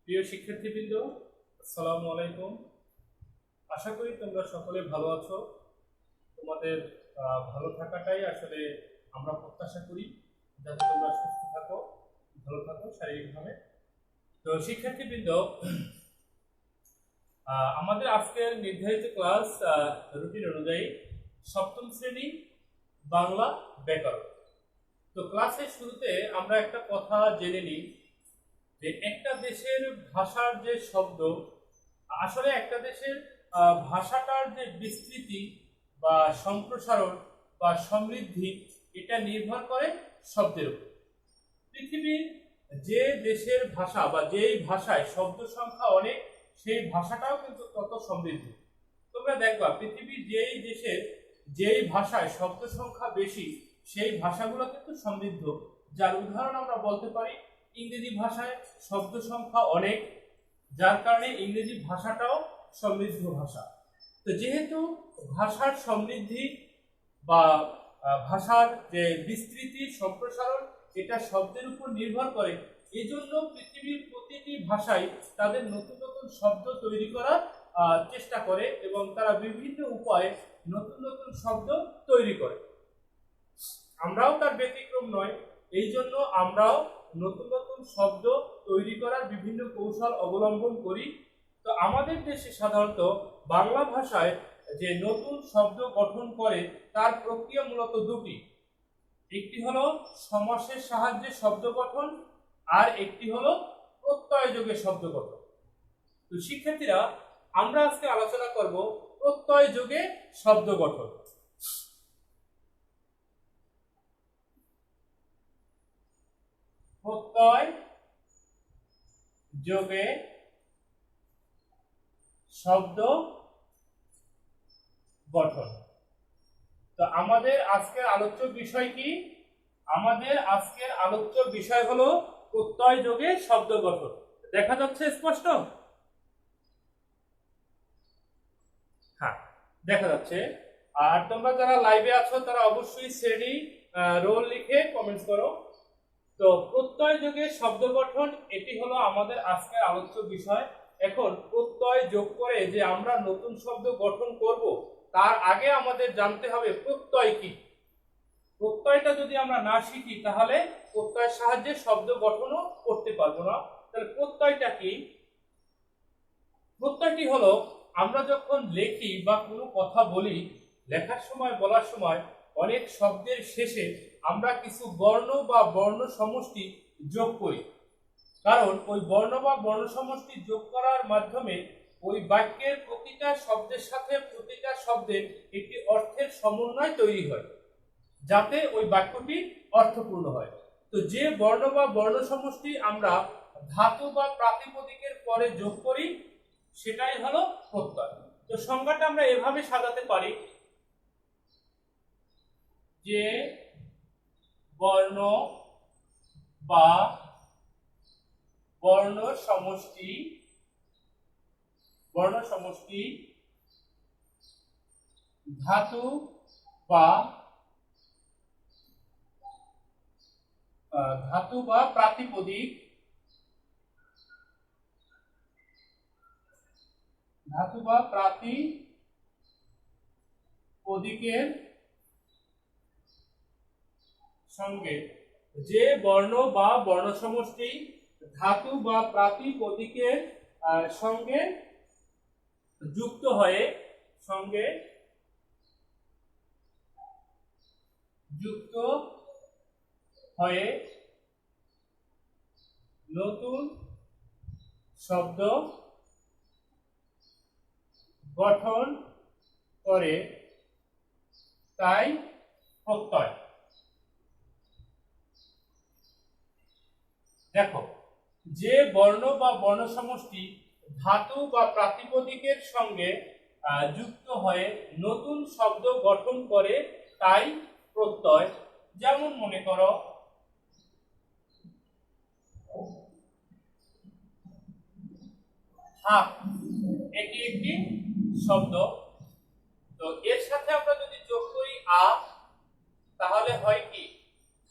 প্রিয় শিক্ষার্থীবৃন্দ, আসসালামু আলাইকুম। আশা করি তোমরা সকলে ভালো আছো। তোমাদের ভালো থাকাটাই আসলে আমরা প্রত্যাশা করি, যাতে তোমরা সুস্থ থাকো, ভালো থাকো শারীরিকভাবে। তো শিক্ষার্থীবৃন্দ, আমাদের আজকের নির্ধারিত ক্লাস রুটিন অনুযায়ী সপ্তম শ্রেণী বাংলা ব্যাকরণ। তো ক্লাসের শুরুতে আমরা একটা কথা জেনে নিই যে একটা দেশের ভাষার যে শব্দ, আসলে একটা দেশের ভাষাটার যে বিস্তৃতি বা সম্প্রসারণ বা সমৃদ্ধি, এটা নির্ভর করে শব্দের উপর। পৃথিবীর যে দেশের ভাষা বা যেই ভাষায় শব্দ সংখ্যা অনেক, সেই ভাষাটাও কিন্তু তত সমৃদ্ধ। তোমরা দেখবা পৃথিবীর যেই দেশের যেই ভাষায় শব্দ সংখ্যা বেশি, সেই ভাষাগুলো কিন্তু সমৃদ্ধ। যার উদাহরণ আমরা বলতে পারি, ইংরেজি ভাষায় শব্দ সংখ্যা অনেক, যার কারণে ইংরেজি ভাষাটাও সমৃদ্ধ ভাষা। তো যেহেতু ভাষার সমৃদ্ধি বা ভাষার যে বিস্তৃতি সম্প্রসারণ, এটা শব্দের উপর নির্ভর করে, এই জন্য পৃথিবীর প্রতিটি ভাষায় তাদের নতুন নতুন শব্দ তৈরি করার চেষ্টা করে এবং তারা বিভিন্ন উপায়ে নতুন নতুন শব্দ তৈরি করে। আমরাও তার ব্যতিক্রম নয়। এই জন্য আমরাও নতুন নতুন শব্দ তৈরি করার বিভিন্ন কৌশল অবলম্বন করি। তো আমাদের দেশে সাধারণত বাংলা ভাষায় যে নতুন শব্দ গঠন করে, তার প্রক্রিয়া মূলত দুটি। একটি হলো সমাসের সাহায্যে শব্দ গঠন, আর একটি হলো প্রত্যয় যোগে শব্দ গঠন। তো শিক্ষার্থীরা, আমরা আজকে আলোচনা করব প্রত্যয় যোগে শব্দ গঠন। প্রত্যয় যোগে শব্দ গঠন। তো আমাদের আজকের আলোচ্য বিষয় কি? আমাদের আজকের আলোচ্য বিষয় হলো প্রত্যয় যোগে শব্দ গঠন। দেখা যাচ্ছে স্পষ্ট? হ্যাঁ, দেখা যাচ্ছে। আর তোমরা যারা লাইভে আছো, তারা অবশ্যই শ্রেণী রোল লিখে কমেন্টস করো। তো প্রত্যয় যোগে শব্দ গঠন, এটি হলো আমাদের আজকের আলোচ্য বিষয়। এখন প্রত্যয় যোগ করে যে আমরা নতুন শব্দ গঠন করব, তার আগে আমাদের জানতে হবে প্রত্যয় কি। প্রত্যয়টা যদি আমরা না শিখি, তাহলে প্রত্যয়ের সাহায্যে শব্দ গঠনও করতে পারবো না। তাহলে প্রত্যয়টা কি? প্রত্যয়টি হলো, আমরা যখন লেখি বা কোনো কথা বলি, লেখার সময় বলার সময় অনেক শব্দের শেষে আমরা কিছু বর্ণ বা বর্ণ সমষ্টি যোগ করি। কারণ ওই বর্ণ বা বর্ণ সমষ্টি যোগ করার মাধ্যমে ওই বাক্যের প্রতিটা শব্দের সাথে প্রতিটা শব্দের একটি অর্থের সমন্বয় তৈরি হয়, যাতে ওই বাক্যটি অর্থপূর্ণ হয়। তো যে বর্ণ বা বর্ণ সমষ্টি আমরা ধাতু বা প্রাতিপদিকের পরে যোগ করি, সেটাই হলো প্রত্যয়। তো সংজ্ঞাটা আমরা এভাবে সাজাতে পারি যে বর্ণ বা বর্ণ সমষ্টি ধাতু বা প্রাতিপদিক প্রাতিপদিকের সঙ্গে যে বর্ণ বা বর্ণ সমষ্টি ধাতু বা প্রাতিপদিকের সঙ্গে যুক্ত হয়ে নতুন শব্দ গঠন করে, তাই প্রত্যয়। দেখো, যে বর্ণ বা বর্ণ সমষ্টি ধাতু বা প্রাতিপদিকের সঙ্গে যুক্ত হয়ে নতুন শব্দ গঠন করে, তাই প্রত্যয়। যেমন মনে করো, হাত, এটি একটি শব্দ। তো এর সাথে আমরা যদি যোগ করি আ, তাহলে হয় কি?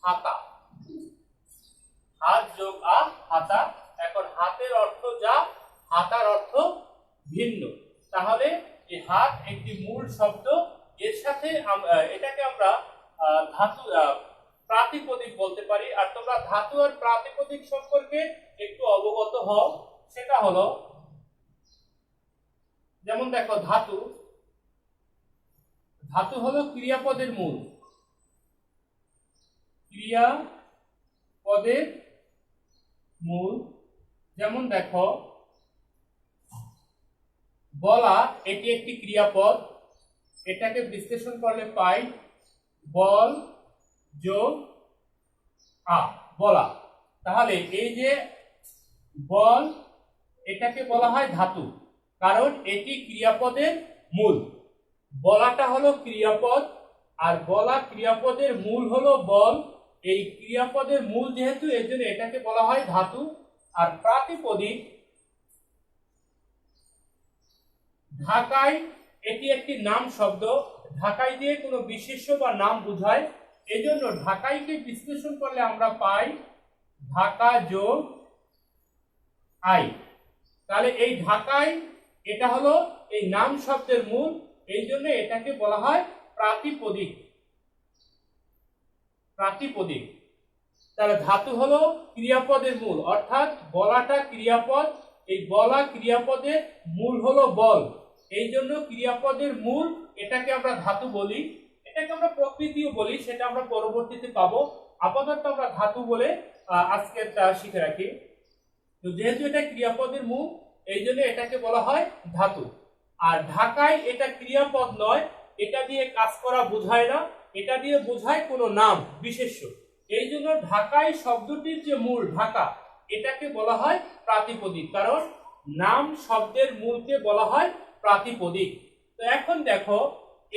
হাতা। হাত যোগ আ, হাতা। এখন হাতের অর্থ যা, ভিন্ন। তাহলে এই হাত একটি মূল শব্দ, এর সাথে এটাকে আমরা ধাতু প্রাতিপদিক বলতে পারি। আর তোমরা ধাতু আর প্রাতিপদিক সম্পর্কে একটু অবগত হও। সেটা হলো, যেমন দেখো, ধাতু হলো ক্রিয়াপদের মূল। ক্রিয়াপদের মূল। যেমন দেখো, বলা, এটি একটি ক্রিয়াপদ। এটাকে বিশ্লেষণ করলে পাই বল যোগ বলা। তাহলে এই যে বল, এটাকে বলা হয় ধাতু, কারণ এটি ক্রিয়াপদের মূল। বলাটা হলো ক্রিয়াপদ, আর বলা ক্রিয়াপদের মূল হলো বল। এই ক্রিয়াপদের মূল যেহেতু, এর জন্য এটাকে বলা হয় ধাতু। আর প্রাতিপদিক, ঢাকায়, এটি একটি নাম শব্দ। ঢাকাই দিয়ে কোনো বিশেষ্য বা নাম বোঝায়। এজন্য ঢাকাইকে বিশ্লেষণ করলে আমরা পাই ঢাকা যোগ আই। তাহলে এই ঢাকাই, এটা হলো এই নাম শব্দের মূল, এই জন্য এটাকে বলা হয় প্রাতিপদিক। প্রাতিপদিক। তাহলে ধাতু হলো ক্রিয়াপদের মূল, অর্থাৎ বলাটা ক্রিয়াপদ। এই বলা ক্রিয়াপদের মূল হলো বল, এই জন্য ক্রিয়াপদের মূল এটাকে আমরা ধাতু বলি। এটাকে আমরা প্রকৃতিও বলি, সেটা আমরা পরবর্তীতে পাবো। আপাতত আমরা ধাতু বলে আজকে শিখে রাখি। তো যেহেতু এটা ক্রিয়াপদের মূল, এই জন্য এটাকে বলা হয় ধাতু। আর ঢাকায়, এটা ক্রিয়াপদ নয়, এটা দিয়ে কাজ করা বোঝায় না, এটা দিয়ে বোঝায় কোনো নাম বিশেষ্য। এই জন্য ঢাকাই শব্দটির যে মূল ঢাকা, এটাকে বলা হয় প্রাতিপদিক, কারণ নাম শব্দের মূলকে বলা হয় প্রাতিপদিক। তো এখন দেখো,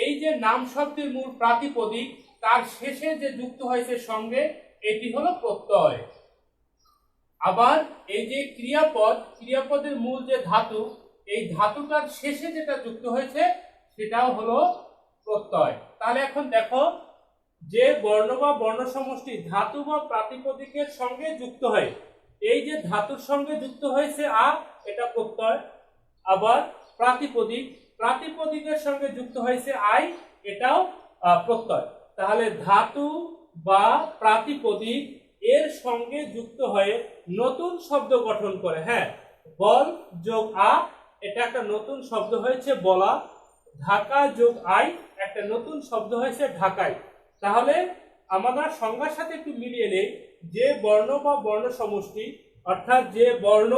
এই যে নাম শব্দের মূল প্রাতিপদিক, তার শেষে যে যুক্ত হয়েছে সঙ্গে, এটি হলো প্রত্যয়। আবার এই যে ক্রিয়াপদ, ক্রিয়াপদের মূল যে ধাতু, এই ধাতুটার শেষে যেটা যুক্ত হয়েছে সেটাও হলো প্রত্যয়। তাহলে এখন দেখো, যে বর্ণ বা বর্ণ সমষ্টি ধাতু বা প্রাতিপদিকের সঙ্গে যুক্ত হয়, এই যে ধাতুর সঙ্গে যুক্ত হয়েছে এটা প্রত্যয়। আবার প্রাতিপদিক, প্রাতিপদিকের সঙ্গে যুক্ত হয়েছে আই, এটাও প্রত্যয়। তাহলে ধাতু বা প্রাতিপদিক এর সঙ্গে যুক্ত হয়ে নতুন শব্দ গঠন করে। হ্যাঁ, বল যোগ এটা একটা নতুন শব্দ হয়েছে বলা। ঢাকা যোগ আই একটা নতুন শব্দ হয়েছে ঢাকাই। তাহলে আমরা সংজ্ঞার সাথে একটু মিলিয়ে নেই, যে বর্ণ বা বর্ণ সমষ্টি, অর্থাৎ যে বর্ণ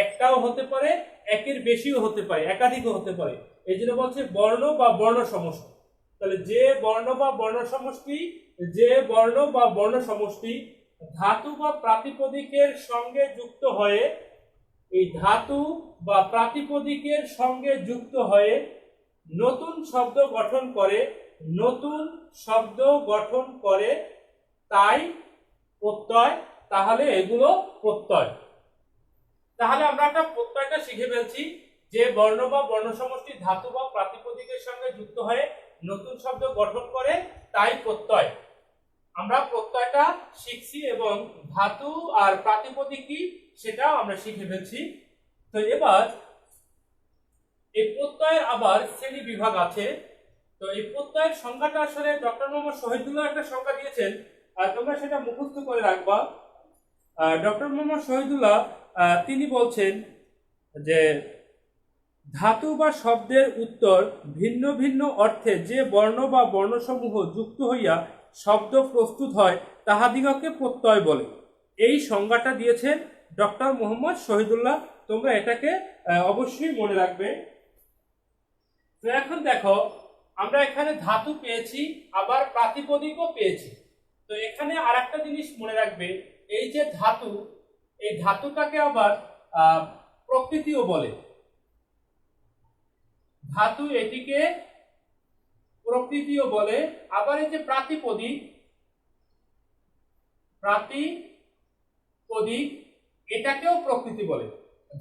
একটাও হতে পারে, একের বেশিও হতে পারে, একাধিকও হতে পারে, এই জন্য বলছে বর্ণ বা বর্ণ সমষ্টি। তাহলে যে বর্ণ বা বর্ণ সমষ্টি, যে বর্ণ বা বর্ণ সমষ্টি ধাতু বা প্রাতিপদিকের সঙ্গে যুক্ত হয়ে, এই ধাতু বা প্রাতিপদিকের সঙ্গে যুক্ত হয়ে নতুন শব্দ গঠন করে, নতুন শব্দ গঠন করে, তাই প্রত্যয়। তাহলে এগুলো প্রত্যয়। তাহলে আমরা একটা প্রত্যয়টা শিখে ফেলছি, যে বর্ণ বা বর্ণ সমষ্টি ধাতু বা প্রাতিপদিকের সঙ্গে যুক্ত হয়ে নতুন শব্দ গঠন করে, তাই প্রত্যয়। আমরা প্রত্যয়টা শিখছি এবং ধাতু আর প্রাতিপদিক কি সেটাও আমরা শিখে ফেলছি। তো এবার এই প্রত্যয়ের আবার শ্রেণী বিভাগ আছে। তো এই প্রত্যয়ের সংজ্ঞাটা আসলে ডক্টর মোহাম্মদ শহীদুল্লাহ একটা সংজ্ঞা দিয়েছেন, আর তোমরা সেটা মুখস্থ করে রাখবা। ডক্টর মোহাম্মদ শহীদুল্লাহ তিনি বলছেন যে ধাতু বা শব্দের উত্তর ভিন্ন ভিন্ন অর্থে যে বর্ণ বা বর্ণসমূহ যুক্ত হইয়া শব্দ প্রস্তুত হয়, তাহাদিগকে প্রত্যয় বলে। এই সংজ্ঞাটা দিয়েছেন ডক্টর মোহাম্মদ শহীদুল্লাহ। তোমরা এটাকে অবশ্যই মনে রাখবে। তো এখন দেখো, আমরা এখানে ধাতু পেয়েছি, আবার প্রাতিপদিকও পেয়েছি। তো এখানে আরেকটা জিনিস মনে রাখবে, এই যে ধাতু, এই ধাতুটাকে আবার প্রকৃতিও বলে। ধাতু এটিকে প্রকৃতিও বলে। আবার এই যে প্রাতিপদিক, প্রাতিপদিক এটাকেও প্রকৃতি বলে।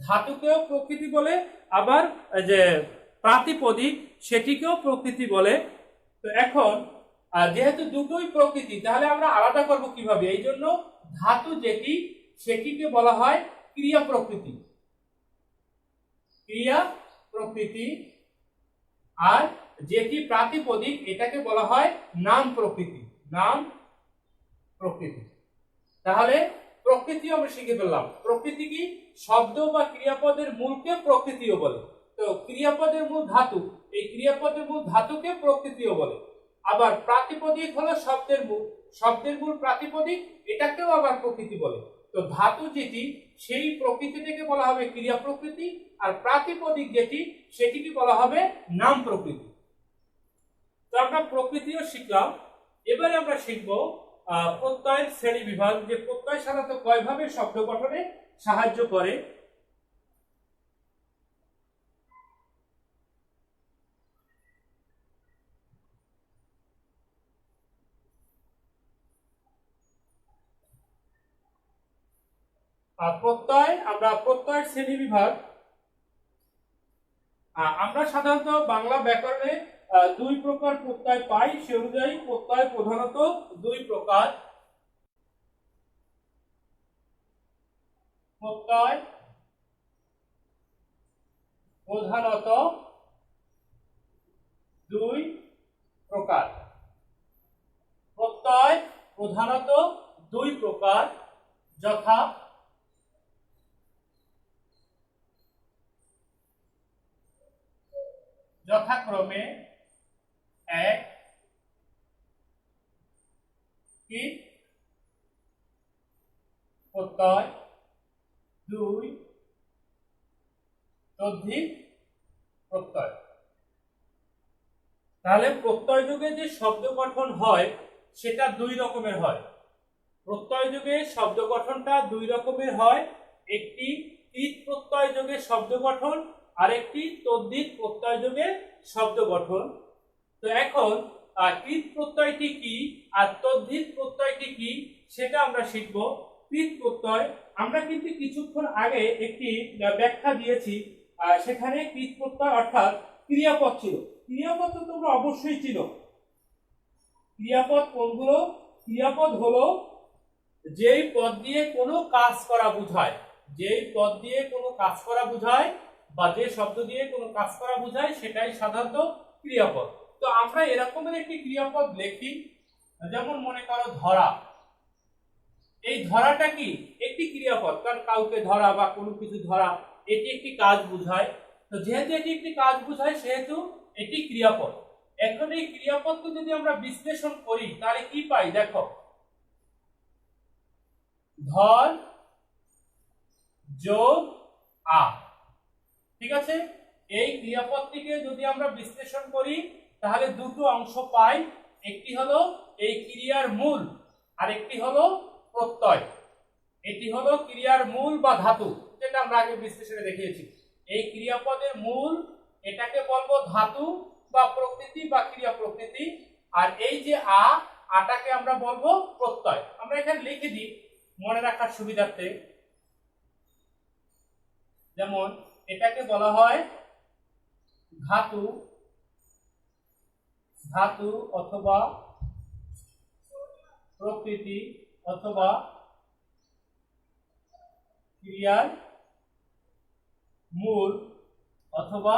ধাতুকেও প্রকৃতি বলে, আবার যে প্রাতিপদিক সেটিকেও প্রকৃতি বলে। তো এখন যেহেতু দুটোই প্রকৃতি, তাহলে আমরা আলাদা করব কিভাবে? এই জন্য ধাতু যেটি, সেটিকে বলা হয় ক্রিয়া প্রকৃতি। ক্রিয়া প্রকৃতি, আর যেটি প্রাতিপদিক এটাকে বলা হয় নাম প্রকৃতি। নাম প্রকৃতি। তাহলে প্রকৃতি আমরা শিখে ফেললাম। প্রকৃতি কি? শব্দ বা ক্রিয়াপদের মূলকে প্রকৃতিও বলে। তো ক্রিয়াপদের মূল ধাতু, এই ক্রিয়াপদের মূল ধাতুকে প্রকৃতিও বলে। আবার প্রাতিপদিক হলো শব্দের মূল, শব্দের মূল প্রাতিপদিক, এটাকেও আবার প্রকৃতি বলে। তো ধাতু যেটি সেই প্রকৃতিটাকে বলা হবে ক্রিয়া প্রকৃতি, আর প্রাতিপদিক যেটি সেটিকে বলা হবে নাম প্রকৃতি। তো আমরা প্রকৃতিও শিখলাম। এবারে আমরা শিখব প্রত্যয়ের শ্রেণী বিভাগ, যে প্রত্যয় সাধারণত কয়ভাবে শব্দ গঠনে সাহায্য করে। প্রত্যয়ের শ্রেণী বিভাগ আমরা সাধারণত বাংলা ব্যাকরণে দুই প্রকার প্রত্যয় পাই। সে অনুযায়ী প্রত্যয় প্রধানত দুই প্রকার। প্রত্যয় প্রধানত দুই প্রকার। প্রত্যয় প্রধানত দুই প্রকার, যথা যথাক্রমে এক কি প্রত্যয়, দুই তদ্ধিক প্রত্যয়। তাহলে প্রত্যয় যুগে যে শব্দ গঠন হয় সেটা দুই রকমের হয়। প্রত্যয় যুগে শব্দ গঠনটা দুই রকমের হয়। একটি কৃৎ প্রত্যয় যুগে শব্দ গঠন, আর একটি তদ্ধিত প্রত্যয় যুগে শব্দ গঠন। তো এখন কৃৎ প্রত্যয়টি কি আর তদ্ধিত প্রত্যয়টি কি সেটা আমরা শিখব। কৃৎ প্রত্যয় আমরা কিন্তু কিছুক্ষণ আগে একটি ব্যাখ্যা দিয়েছি। সেখানে কৃৎ প্রত্যয় অর্থাৎ ক্রিয়াপদ ছিল। ক্রিয়াপদ তো তোমরা অবশ্যই চিনো। ক্রিয়াপদ কোনগুলো? ক্রিয়াপদ হলো যেই পদ দিয়ে কোনো কাজ করা বোঝায়, যেই পদ দিয়ে কোনো কাজ করা বোঝায় বা যে শব্দ দিয়ে কোনো কাজ করা বোঝায় সেটাই সাধারণত ক্রিয়াপদ। তো আমরা এরকমের একটি ক্রিয়াপদ লিখি, যেমন মনে করো ধরা। এই ধরাটা কি? একটি ক্রিয়াপদ, কারণ কাউকে ধরা বা কোনো কিছু ধরা এটি একটি কাজ বোঝায়। তো যেহেতু এটি একটি কাজ বোঝায় সেহেতু এটি ক্রিয়াপদ। এখন এই ক্রিয়াপদকে যদি আমরা বিশ্লেষণ করি তাহলে কি পাই? দেখো, ধর যোগ আ, ঠিক আছে। এই ক্রিয়াপদটিকে যদি আমরা বিশ্লেষণ করি তাহলে দুটো অংশ পাই। একটি হলো এই ক্রিয়ার মূল, আর একটি হলো প্রত্যয়। এটি হলো ক্রিয়ার মূল বা ধাতু, যেটা আমরা আগে বিশ্লেষণে দেখিয়েছি। এই ক্রিয়াপদের মূল এটাকে বলবো ধাতু বা প্রকৃতি বা ক্রিয়া প্রকৃতি, আর এই যে আটাকে আমরা বলবো প্রত্যয়। আমরা এখানে লিখে দিই মনে রাখার সুবিধার্থে। যেমন এটাকে বলা হয় ধাতু, ধাতু অথবা প্রকৃতি অথবা ক্রিয়ার মূল অথবা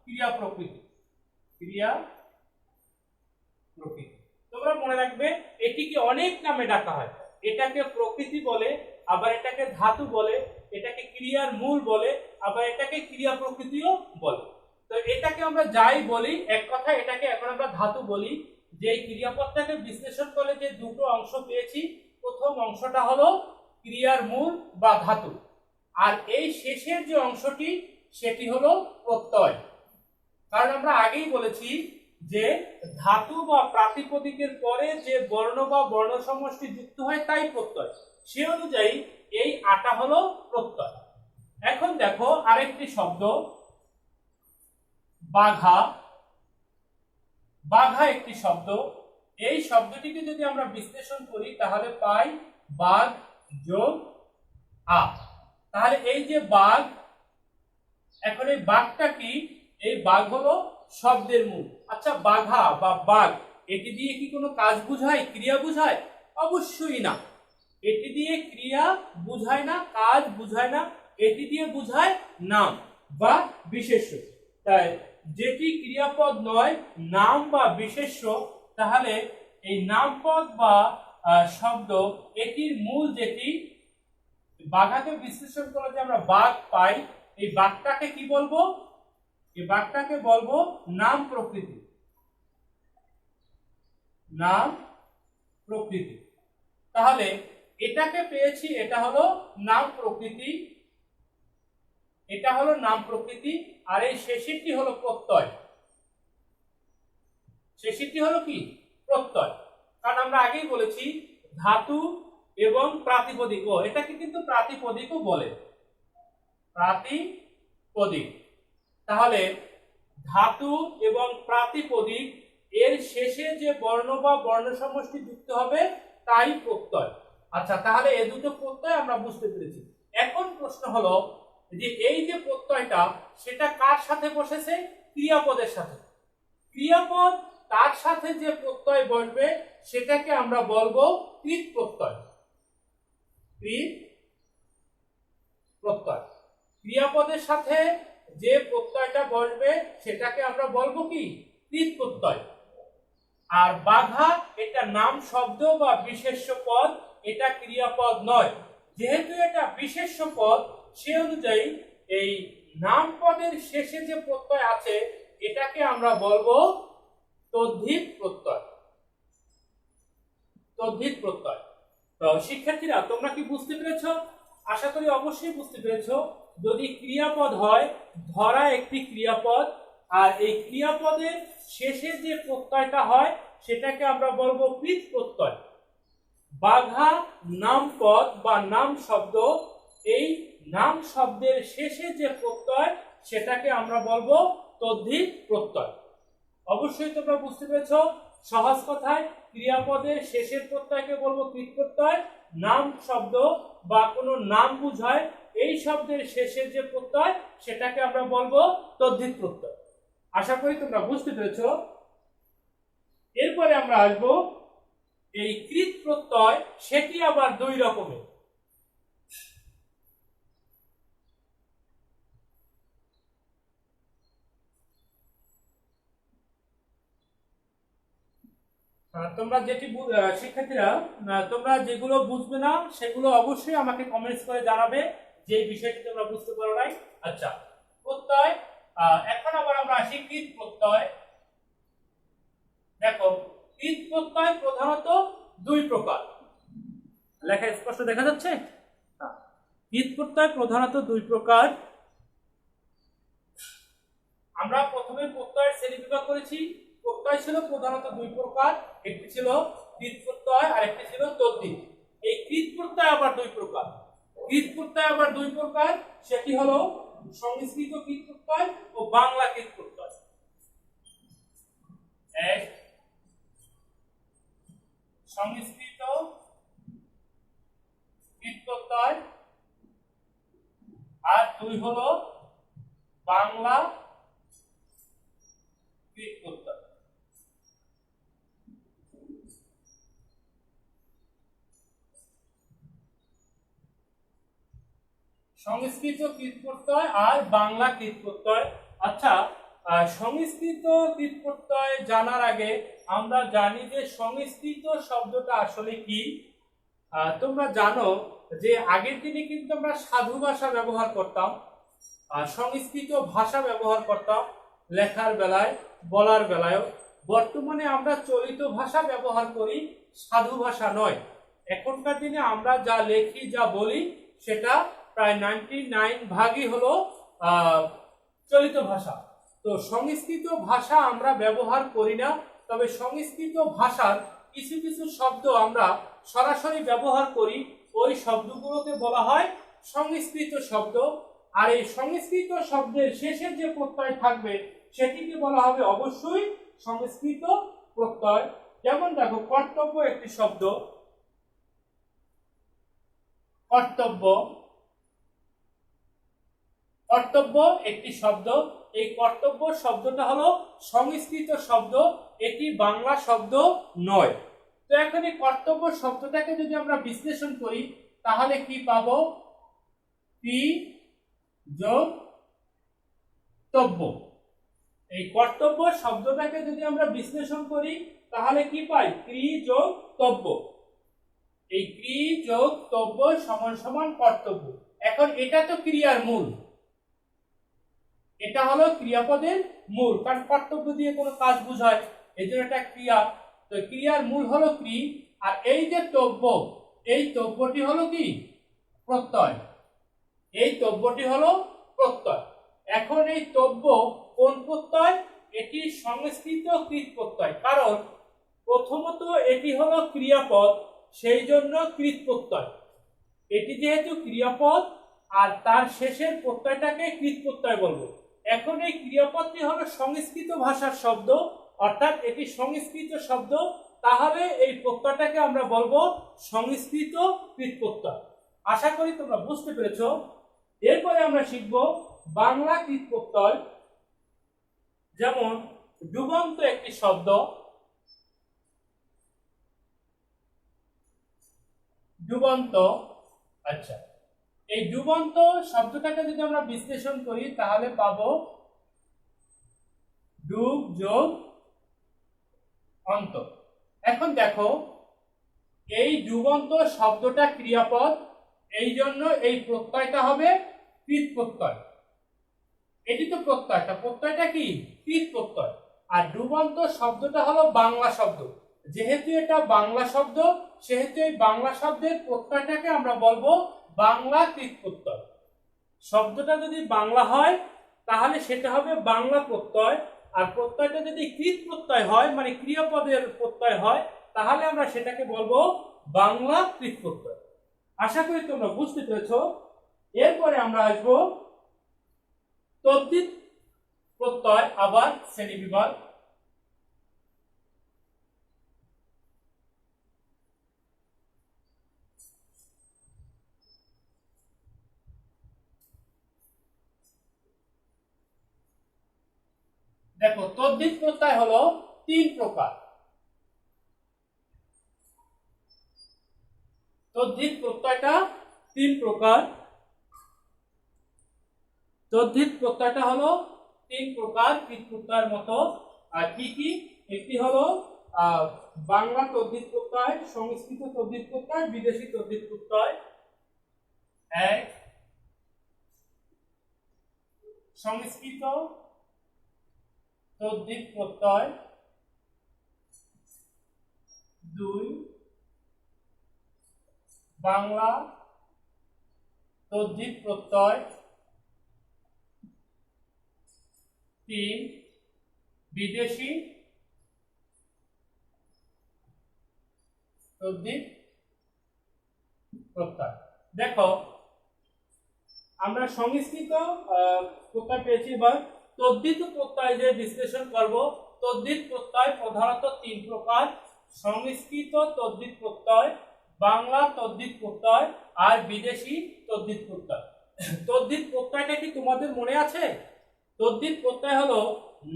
ক্রিয়া প্রকৃতি। ক্রিয়া প্রকৃতি তোমরা মনে রাখবে এটিকে অনেক নামে ডাকা হয়। এটাকে প্রকৃতি বলে, আবার এটাকে ধাতু বলে, এটাকে ক্রিয়ার মূল বলে, আবার এটাকে ক্রিয়া প্রকৃতিও বলে। তো এটাকে আমরা যাই বলি, এক কথা এটাকে এখন আমরা ধাতু বলি। যে এই ক্রিয়াপদটাকে বিশ্লেষণ করলে যে দুটো অংশ পেয়েছি, প্রথম অংশটা হলো ক্রিয়ার মূল বা ধাতু, আর এই শেষের যে অংশটি সেটি হলো প্রত্যয়। কারণ আমরা আগেই বলেছি যে ধাতু বা প্রাতিপদিকের পরে যে বর্ণ বা বর্ণ সমষ্টি যুক্ত হয় তাই প্রত্যয়। সে অনুযায়ী এই আটা হলো প্রত্যয়। এখন দেখো আরেকটি শব্দ বাঘা। বাঘা একটি শব্দ। এই শব্দটিকে যদি আমরা বিশ্লেষণ করি তাহলে পাই বাঘ যোগ আ। তাহলে এই যে বাঘ, এখন এই বাঘটা কি? এই বাঘ হলো শব্দের মূল। আচ্ছা, বাঘা বা বাঘ এটি দিয়ে কি কোনো কাজ বুঝায়, ক্রিয়া বুঝায়? অবশ্যই না। এটি দিয়ে ক্রিয়া বুঝায় না, কাজ বুঝায় না। এটি দিয়ে বুঝায় নাম বা বিশেষ্য। তাই যেটি ক্রিয়াপদ নয় নাম বা বিশেষ্য, তাহলে এই নামপদ বা শব্দ এটির মূল যেটি বাঘাকে বিশ্লেষণ করে যে আমরা বাঘ পাই, এই বাঘটাকে কি বলবো? এই বাঘটাকে বলবো নাম প্রকৃতি। নাম প্রকৃতি। তাহলে এটাকে পেয়েছি, এটা হলো নাম প্রকৃতি, এটা হলো নাম প্রকৃতি। আর এই শেষেরটি হলো প্রত্যয়। শেষেরটি হলো কি? প্রত্যয়। কারণ আমরা আগেই বলেছি ধাতু এবং প্রাতিপদিক, এটাকে কিন্তু প্রাতিপদিকও বলে, প্রাতিপদিক। তাহলে ধাতু এবং প্রাতিপদিক এর শেষে যে বর্ণ বা বর্ণ সমষ্টি যুক্ত হবে তাই প্রত্যয়। আচ্ছা, তাহলে এই দুটো প্রত্যয় আমরা বুঝতে পেরেছি। এখন প্রশ্ন হলো যে এই যে প্রত্যয়টা সেটা কার সাথে বসেছে? ক্রিয়াপদের সাথে। ক্রিয়াপদ তার সাথে যে প্রত্যয় বসবে সেটাকে আমরা বলবো কৃৎ প্রত্যয়। কৃৎ প্রত্যয়। ক্রিয়াপদের সাথে যে প্রত্যয়টা বসবে সেটাকে আমরা বলবো কি? কৃৎ প্রত্যয়। আর বাঘা এটা নাম শব্দ বা বিশেষ্য পদ, এটা ক্রিয়াপদ নয়। যেহেতু এটা বিশেষ্য পদ, সে অনুযায়ী এই নাম পদের শেষে যে প্রত্যয় আছে এটাকে আমরা বলবো তদ্ধিত প্রত্যয়। তদ্ধিত প্রত্যয়। তো শিক্ষার্থীরা, তোমরা কি বুঝতে পেরেছো? আশা করি অবশ্যই বুঝতে পেরেছো। যদি ক্রিয়াপদ হয়, ধরা একটি ক্রিয়াপদ, আর এই ক্রিয়াপদের শেষে যে প্রত্যয়টা হয় সেটাকে আমরা বলবো কৃৎ প্রত্যয়। বাঘা নাম পদ বা নাম শব্দ, এই নাম শব্দের শেষে যে প্রত্যয় সেটাকে আমরা বলবো তদ্ধিত প্রত্যয়। অবশ্যই তোমরা বুঝতে পেরেছো। সহজ কথায় ক্রিয়াপদের শেষের প্রত্যয়কে বলবো কৃৎ প্রত্যয়। নাম শব্দ বা কোনো নাম বুঝায় এই শব্দের শেষের যে প্রত্যয় সেটাকে আমরা বলবো তদ্ধিত প্রত্যয়। আশা করি তোমরা বুঝতে পেরেছো। এরপরে আমরা আসবো এই কৃৎ প্রত্যয়, সেটি আবার দুই রকমের। তোমরা যেটি শিক্ষার্থীরা, তোমরা যেগুলো বুঝবে না সেগুলো অবশ্যই আমাকে কমেন্টস করে জানাবে যে বিষয়টি তোমরা বুঝতে পারো নাই। আচ্ছা, প্রত্যয়। এখন আবার আমরা আসি কৃৎ প্রত্যয়। দেখো, কৃৎ প্রত্যয় প্রধানত দুই প্রকার। লেখা স্পষ্ট দেখা যাচ্ছে? কৃৎ প্রত্যয় প্রধানত দুই প্রকার। আমরা প্রথমে প্রত্যয়ের শ্রেণীবিভাগ করেছি। প্রত্যয় ছিল প্রধানত দুই প্রকার, একটি ছিল কৃৎ প্রত্যয় আর একটি ছিল তদ্ধিত। এই কৃৎ প্রত্যয় আবার দুই প্রকার। কৃৎ প্রত্যয় আবার দুই প্রকার, সেটি হলো সংস্কৃত কৃৎ প্রত্যয় ও বাংলা কৃৎ প্রত্যয়। এক, সংস্কৃত কৃৎ প্রত্যয়, আর দুই হলো বাংলা কৃৎ প্রত্যয়। সংস্কৃত কৃৎ প্রত্যয় আর বাংলা কৃৎ প্রত্যয়। আচ্ছা, সংস্কৃত কৃৎ প্রত্যয় জানার আগে আমরা জানি যে সংস্কৃত শব্দটা আসলে কি। তোমরা জানো যে আগের দিনে কিন্তু আমরা সাধু ভাষা ব্যবহার করতাম, সংস্কৃত ভাষা ব্যবহার করতাম লেখার বেলায়, বলার বেলায়। বর্তমানে আমরা চলিত ভাষা ব্যবহার করি, সাধু ভাষা নয়। এখনকার দিনে আমরা যা লেখি, যা বলি, সেটা প্রায় 99 ভাগই হলো চলিত ভাষা। তো সংস্কৃত ভাষা আমরা ব্যবহার করি না, তবে সংস্কৃত ভাষার কিছু কিছু শব্দ আমরা সরাসরি ব্যবহার করি, ওই শব্দগুলোকে বলা হয় সংস্কৃত শব্দ। আর এই সংস্কৃত শব্দের শেষে যে প্রত্যয় থাকবে সেটিকে বলা হবে অবশ্যই সংস্কৃত প্রত্যয়। যেমন দেখো, কর্তব্য একটি শব্দ, কর্তব্য, কর্তব্য একটি শব্দ। এই কর্তব্য শব্দটা হলো সংস্কৃত শব্দ, এটি বাংলা শব্দ নয়। তো এখন এই কর্তব্য শব্দটাকে যদি আমরা বিশ্লেষণ করি তাহলে কি পাবো? পি যোগ তব্য। এই কর্তব্য শব্দটাকে যদি আমরা বিশ্লেষণ করি তাহলে কি পাই? ক্রি যোগ তব্য। এই ক্রি যোগ তব্য সমান সমান কর্তব্য। এখন এটা তো ক্রিয়ার মূল, এটা হলো ক্রিয়াপদের মূল, কারণ কর্তব্য দিয়ে কোনো কাজ বোঝায়, এই জন্য এটা ক্রিয়া। তো ক্রিয়ার মূল হলো ক্রি, আর এই যে তব্য, এই তব্যটি হলো কি? প্রত্যয়। এই তব্যটি হলো প্রত্যয়। এখন এই তব্য কোন প্রত্যয়? এটি সংস্কৃত কৃত প্রত্যয়, কারণ প্রথমত এটি হলো ক্রিয়াপদ, সেই জন্য কৃত প্রত্যয়। এটি যেহেতু ক্রিয়াপদ আর তার শেষের প্রত্যয়টাকে কৃত প্রত্যয় বলবো। এখন এই ক্রিয়াপদটি হলো সংস্কৃত ভাষার শব্দ, অর্থাৎ এটি সংস্কৃত শব্দ, তাহলে এই প্রত্যয়টাকে আমরা বলবো সংস্কৃত কৃত প্রত্যয়। আশা করি তোমরা বুঝতে পেরেছো। এরপরে আমরা শিখব বাংলা কৃত প্রত্যয়। যেমন ডুবন্ত একটি শব্দ, ডুবন্ত। আচ্ছা, এই ডুবন্ত শব্দটাকে যদি আমরা বিশ্লেষণ করি তাহলে পাবো ডুব যোগ অন্ত। এখন দেখো, এই ডুবন্ত শব্দটা ক্রিয়াপদ, এই জন্য এই প্রত্যয়টা হবে কৃত প্রত্যয়। এটি তো প্রত্যয়টা, প্রত্যয়টা কি? কৃত প্রত্যয়। আর ডুবন্ত শব্দটা হলো বাংলা শব্দ, যেহেতু এটা বাংলা শব্দ সেহেতু এই বাংলা শব্দের প্রত্যয়টাকে আমরা বলবো বাংলা কৃত প্রত্যয়। শব্দটা যদি বাংলা হয় তাহলে সেটা হবে বাংলা প্রত্যয়, আর প্রত্যয়টা যদি কৃত প্রত্যয় হয় মানে ক্রিয়াপদের প্রত্যয় হয় তাহলে আমরা সেটাকে বলবো বাংলা কৃত প্রত্যয়। আশা করি তোমরা বুঝতে পেরেছো। এরপরে আমরা আসবো তদ্ধিত প্রত্যয়, আবার শ্রেণীবিভাগ। দেখো, তদ্ধিত প্রত্যয় হলো 3 প্রকার। তদ্ধিত প্রত্যয়টা 3 প্রকার। তদ্ধিত প্রত্যয়টা হলো 3 প্রকার কৃত প্রত্যয়ের মতো। আর কি কি? একটি হলো বাংলা তদ্ধিত প্রত্যয়, সংস্কৃত তদ্ধিত প্রত্যয়, বিদেশি তদ্ধিত প্রত্যয়। এক, সংস্কৃত তদ্ধিত প্রত্যয়। 2, বাংলা তদ্ধিত প্রত্যয়। 3, বিদেশি তদ্ধিত প্রত্যয়। দেখো, আমরা সংস্কৃত প্রত্যয় পেয়েছি, এবার তদ্ধিত প্রত্যয় যে বিশ্লেষণ করব। তদ্ধিত প্রত্যয় প্রধানত 3 প্রকার: সংস্কৃত তদ্ধিত প্রত্যয়, বাংলা তদ্ধিত প্রত্যয়, আর বিদেশি তদ্ধিত প্রত্যয়। তদ্ধিত প্রত্যয়টা কি তোমাদের মনে আছে? তদ্ধিত প্রত্যয় হলো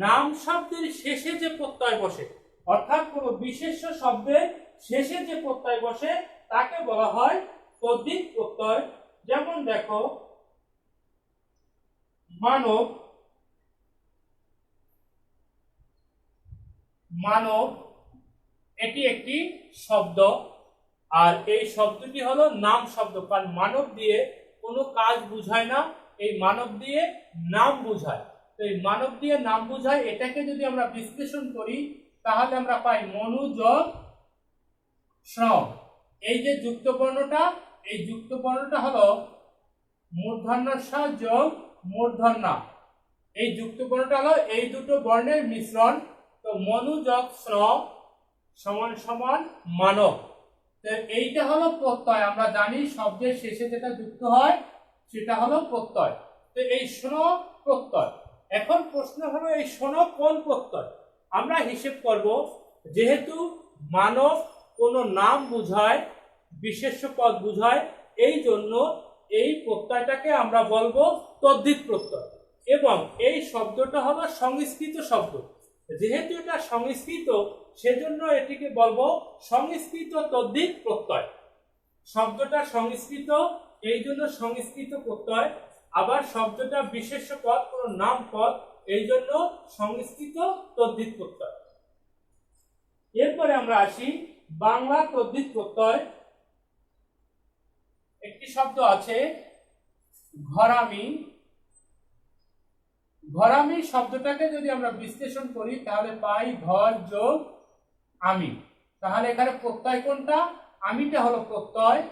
নাম শব্দের শেষে যে প্রত্যয় বসে, অর্থাৎ কোনো বিশেষ্য শব্দের শেষে যে প্রত্যয় বসে তাকে বলা হয় তদ্ধিত প্রত্যয়। যেমন দেখো, মানব, মানব এটি একটি শব্দ, আর এই শব্দটি হলো নাম শব্দ, কারণ মানব দিয়ে কোনো কাজ বুঝায় না, এই মানব দিয়ে নাম বুঝায়। তো এই মানব দিয়ে নাম বুঝায়, এটাকে যদি আমরা বিশ্লেষণ করি তাহলে আমরা পাই মনু যোগ শ্রম। এই যে যুক্ত বর্ণটা, এই যুক্ত বর্ণটা হলো মূর্ধন্য স যোগ মূর্ধন্য। এই যুক্ত বর্ণটা হলো এই দুটো বর্ণের মিশ্রণ। তো মনু যোগ শ্রম সমান সমান মানব। তো এইটা হলো প্রত্যয়। আমরা জানি শব্দের শেষে যেটা যুক্ত হয় সেটা হলো প্রত্যয়। তো এই শ্ন প্রত্যয়। এখন প্রশ্ন হলো এই শ্ন কোন প্রত্যয়? আমরা হিসেব করব, যেহেতু মানব কোনো নাম বুঝায়, বিশেষ্য পদ বুঝায়, এই জন্য এই প্রত্যয়টাকে আমরা বলবো তদ্ধিত প্রত্যয়। এবং এই শব্দটা হলো সংস্কৃত শব্দ, যেহেতু এটা সংস্কৃত সেজন্য এটিকে বলবো সংস্কৃত তদ্ধিত প্রত্যয়। শব্দটা সংস্কৃত, এই জন্য সংস্কৃত প্রত্যয়। আবার শব্দটা বিশেষ্য পদ, কোনো নাম পদ, এই জন্য সংস্কৃত তদ্ধিত প্রত্যয়। এরপরে আমরা আসি বাংলা তদ্ধিত প্রত্যয়। একটি শব্দ আছে ঘরামি। ঘরামি শব্দটাকে যদি আমরা বিশ্লেষণ করি তাহলে পাই ঘর যোগ আমি। তাহলে এখানে প্রত্যয় কোনটা? আমিটা হলো প্রত্যয়।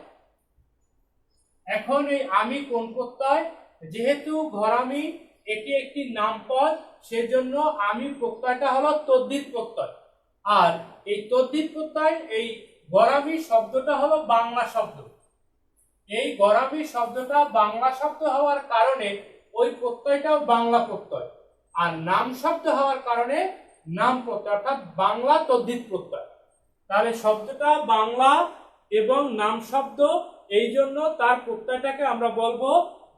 এখন এই আমি কোন প্রত্যয়? যেহেতু ঘরামি এটি একটি নামপদ, সেজন্য আমি প্রত্যয়টা হলো তদ্ধিত প্রত্যয়। আর এই তদ্ধিত প্রত্যয়, এই ঘরামি শব্দটা হলো বাংলা শব্দ। এই ঘরামি শব্দটা বাংলা শব্দ হওয়ার কারণে ওই প্রত্যয়টাও বাংলা প্রত্যয়, আর নাম শব্দ হওয়ার কারণে নাম প্রত্যয়, অর্থাৎ বাংলা তদ্ধিত প্রত্যয়। তাহলে শব্দটা বাংলা এবং নাম শব্দ, এই জন্য তার প্রত্যয়টাকে আমরা বলবো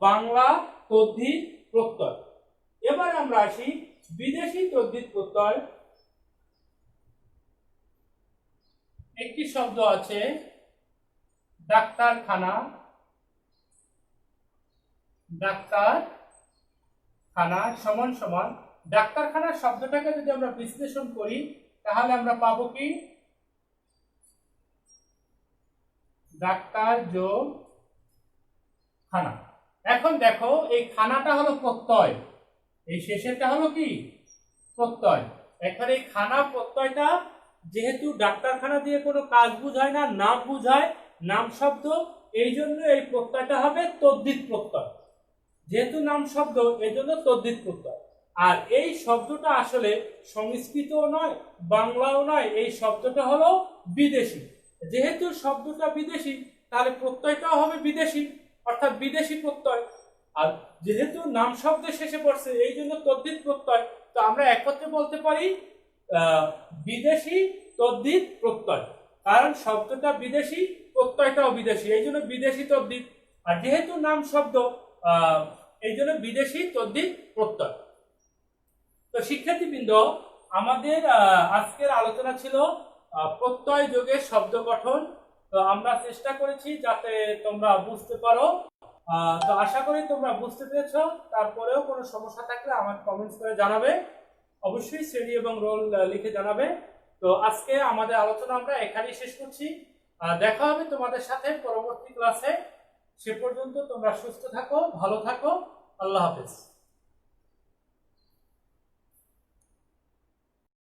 বাংলা তদ্ধিত প্রত্যয়। এবার আমরা আসি বিদেশি তদ্ধিত প্রত্যয়। একটি শব্দ আছে ডাক্তারখানা। ডাক্তারখানা সমান সমান ডাক্তারখানা শব্দটাকে যদি আমরা বিশ্লেষণ করি তাহলে আমরা পাবো কি? ডাক্তার যোগ খানা। এখন দেখো এই খানাটা হলো প্রত্যয়, এই শেষেরটা হলো কি? প্রত্যয়। এখন এই খানা প্রত্যয়টা যেহেতু ডাক্তারখানা দিয়ে কোনো কাজ বুঝায় না, নাম বুঝায়, নাম শব্দ, এই জন্য এই প্রত্যয়টা হবে তদ্ধিত প্রত্যয়। যেহেতু নাম শব্দ, এই জন্য তদ্ধিত প্রত্যয়। আর এই শব্দটা আসলে সংস্কৃতও নয়, বাংলাও নয়, এই শব্দটা হলো বিদেশি। যেহেতু শব্দটা বিদেশি, তাহলে প্রত্যয়টাও হবে বিদেশি, অর্থাৎ বিদেশি প্রত্যয়। আর যেহেতু নাম শব্দের শেষে পড়ছে, এই জন্য তদ্ধিত প্রত্যয়। তো আমরা একত্রে বলতে পারি বিদেশি তদ্ধিত প্রত্যয়, কারণ শব্দটা বিদেশি, প্রত্যয়টাও বিদেশি, এই জন্য বিদেশি তদ্ধিত। আর যেহেতু নাম শব্দ, এই জন্য বিদেশি তদ্ধিত প্রত্যয়। তো শিক্ষার্থীবৃন্দ, আমাদের আজকের আলোচনা ছিল প্রত্যয় যোগের শব্দ গঠন। তো আমরা চেষ্টা করেছি যাতে তোমরা বুঝতে পারো। তো আশা করি তোমরা বুঝতে পেরেছ। তারপরেও কোনো সমস্যা থাকলে আমার কমেন্টস করে জানাবে, অবশ্যই শ্রেণী এবং রোল লিখে জানাবে। তো আজকে আমাদের আলোচনা আমরা এখানেই শেষ করছি। দেখা হবে তোমাদের সাথে পরবর্তী ক্লাসে। সে পর্যন্ত তোমরা সুস্থ থাকো, ভালো থাকো। আল্লাহ হাফেজ।